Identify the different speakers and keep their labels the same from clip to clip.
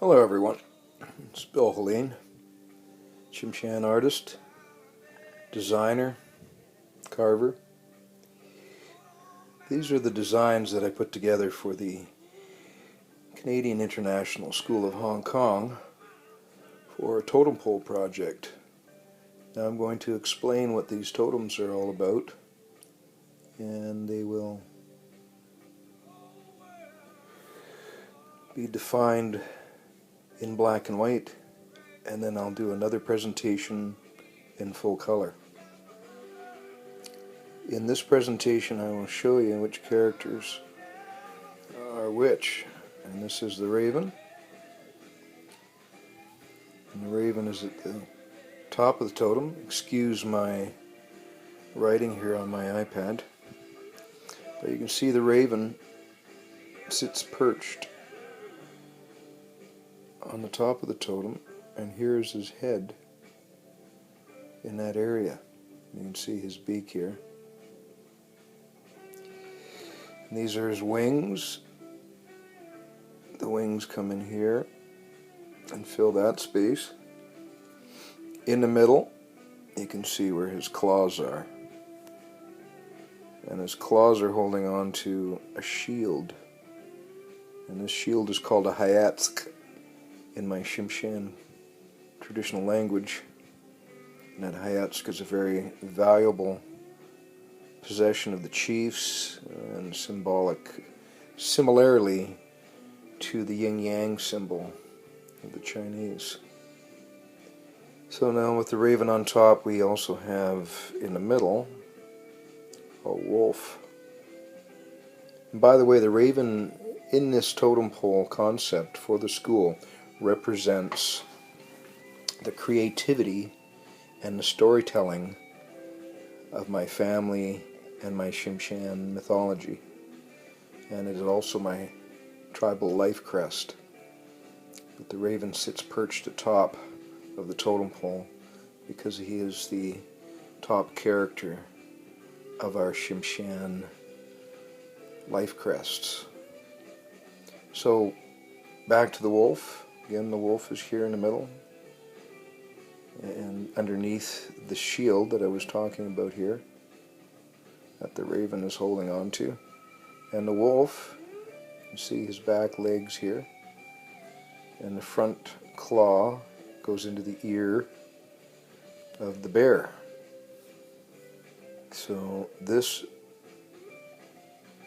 Speaker 1: Hello everyone, it's Bill Helin, Tsimshian artist, designer, carver. These are the designs that I put together for the Canadian International School of Hong Kong for a totem pole project. Now I'm going to explain what these totems are all about, and they will be defined in black and white, and then I'll do another presentation in full color. In this presentation I will show you which characters are which, and this is the raven, and the raven is at the top of the totem. Excuse my writing here on my iPad, but you can see the raven sits perched on the top of the totem, and here's his head in that area. You can see his beak here. And these are his wings. The wings come in here and fill that space. In the middle, you can see where his claws are. And his claws are holding on to a shield. And this shield is called a hayatsk in my Tsimshian traditional language. And that hayatsk is a very valuable possession of the chiefs, and similarly to the yin-yang symbol of the Chinese. So now with the raven on top, we also have in the middle a wolf. And by the way, the raven in this totem pole concept for the school represents the creativity and the storytelling of my family and my Tsimshian mythology. And it is also my tribal life crest. But the raven sits perched atop of the totem pole because he is the top character of our Tsimshian life crests. So back to the wolf. Again, the wolf is here in the middle, and underneath the shield that I was talking about here, that the raven is holding on to. And the wolf, you see his back legs here, and the front claw goes into the ear of the bear. So this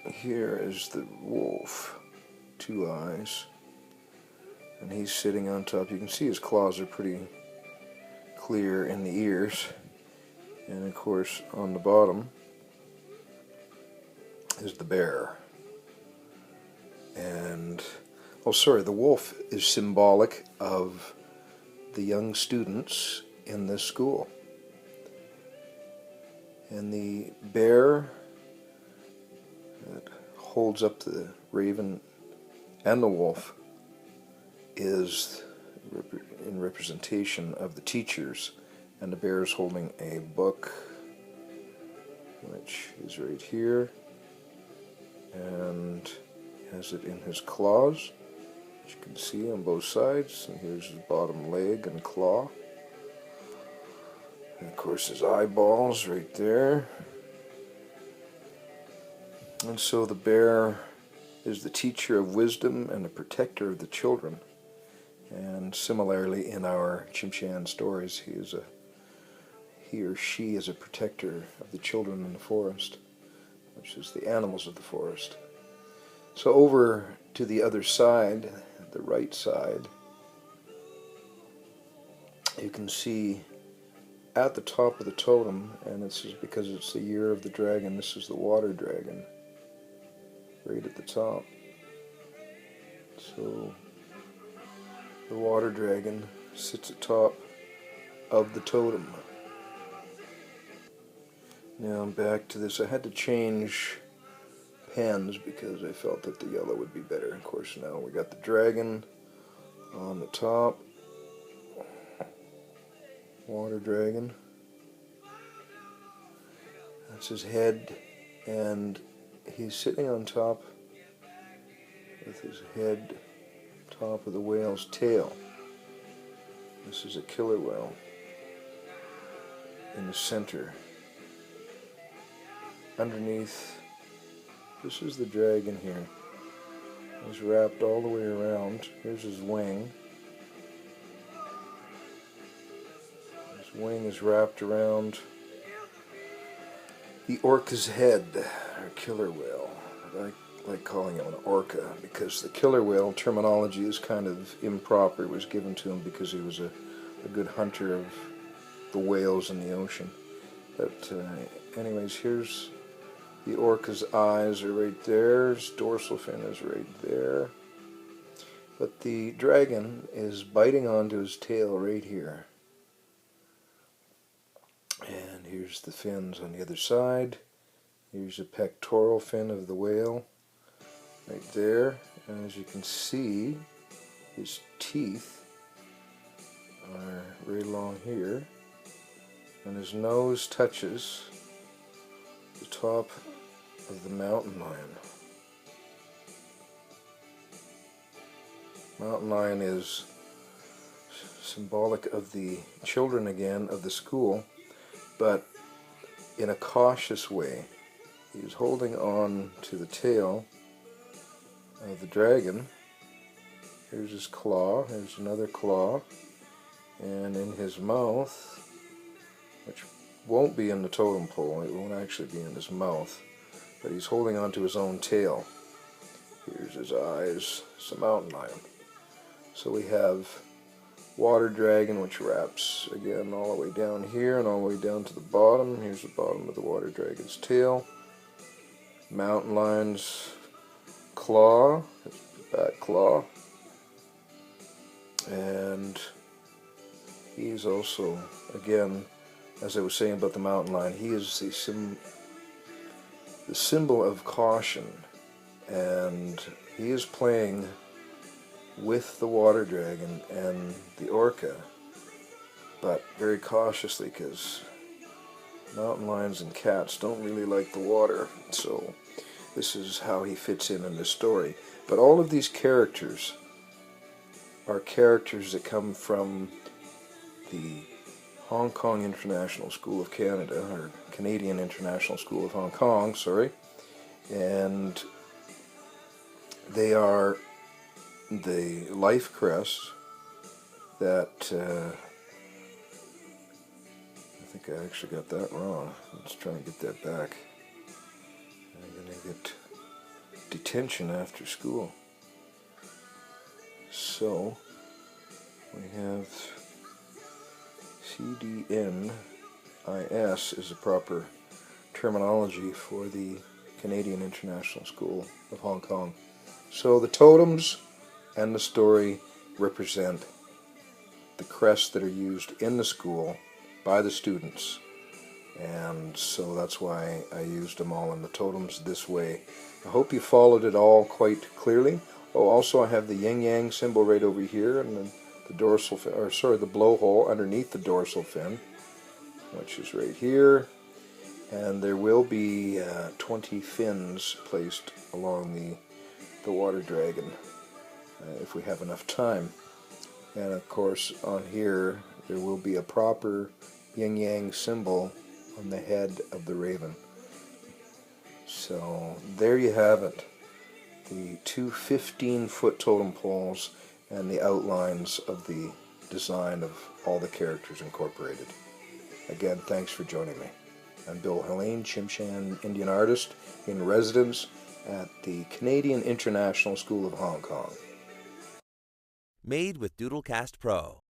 Speaker 1: here is the wolf, two eyes, and he's sitting on top. You can see his claws are pretty clear in the ears, and of course on the bottom is the bear. And the wolf is symbolic of the young students in this school, and the bear that holds up the raven and the wolf is in representation of the teachers, and the bear is holding a book, which is right here, and he has it in his claws, which you can see on both sides, and here's his bottom leg and claw, and of course his eyeballs right there. And so the bear is the teacher of wisdom and the protector of the children. And similarly, in our Tsimshian stories, he or she is a protector of the children in the forest, which is the animals of the forest. So over to the other side, the right side, you can see at the top of the totem, and this is because it's the year of the dragon, this is the water dragon, right at the top. So the water dragon sits atop of the totem. Now back to this. I had to change pens because I felt that the yellow would be better. Of course, now we got the dragon on the top. Water dragon. That's his head, and he's sitting on top with his head top of the whale's tail. This is a killer whale in the center. Underneath, this is the dragon here. He's wrapped all the way around. Here's his wing. His wing is wrapped around the orca's head, or killer whale. I like calling him an orca because the killer whale terminology is kind of improper. It was given to him because he was a good hunter of the whales in the ocean. But anyways, here's the orca's eyes are right there. His dorsal fin is right there. But the dragon is biting onto his tail right here. And here's the fins on the other side. Here's the pectoral fin of the whale right there. And as you can see, his teeth are right along here. And his nose touches the top of the mountain lion. Mountain lion is symbolic of the children again of the school, but in a cautious way. He's holding on to the tail of the dragon. Here's his claw, here's another claw, and in his mouth, which won't be in the totem pole, it won't actually be in his mouth, but he's holding on to his own tail. Here's his eyes. It's a mountain lion. So we have water dragon, which wraps again all the way down here and all the way down to the bottom. Here's the bottom of the water dragon's tail. Mountain lion's claw, that's the back claw, and he's also, again, as I was saying about the mountain lion, he is the symbol of caution, and he is playing with the water dragon and the orca, but very cautiously, because mountain lions and cats don't really like the water. So this is how he fits in this story. But all of these characters are characters that come from the Hong Kong International School of Canada, or Canadian International School of Hong Kong, sorry, and they are the life crest that, I think I actually got that wrong. Let's try and get that back. I'm going to get detention after school. So, we have CDNIS is the proper terminology for the Canadian International School of Hong Kong. So the totems and the story represent the crests that are used in the school by the students, and so that's why I used them all in the totems this way. I hope you followed it all quite clearly. Oh, also I have the yin-yang symbol right over here, and then the dorsal fin, or sorry, the blowhole underneath the dorsal fin, which is right here, and there will be 20 fins placed along the water dragon if we have enough time. And of course on here there will be a proper yin-yang symbol on the head of the raven. So there you have it, the two 15-foot totem poles and the outlines of the design of all the characters incorporated. Again, thanks for joining me. I'm Bill Helin, Tsimshian Indian artist in residence at the Canadian International School of Hong Kong.
Speaker 2: Made with Doodlecast Pro.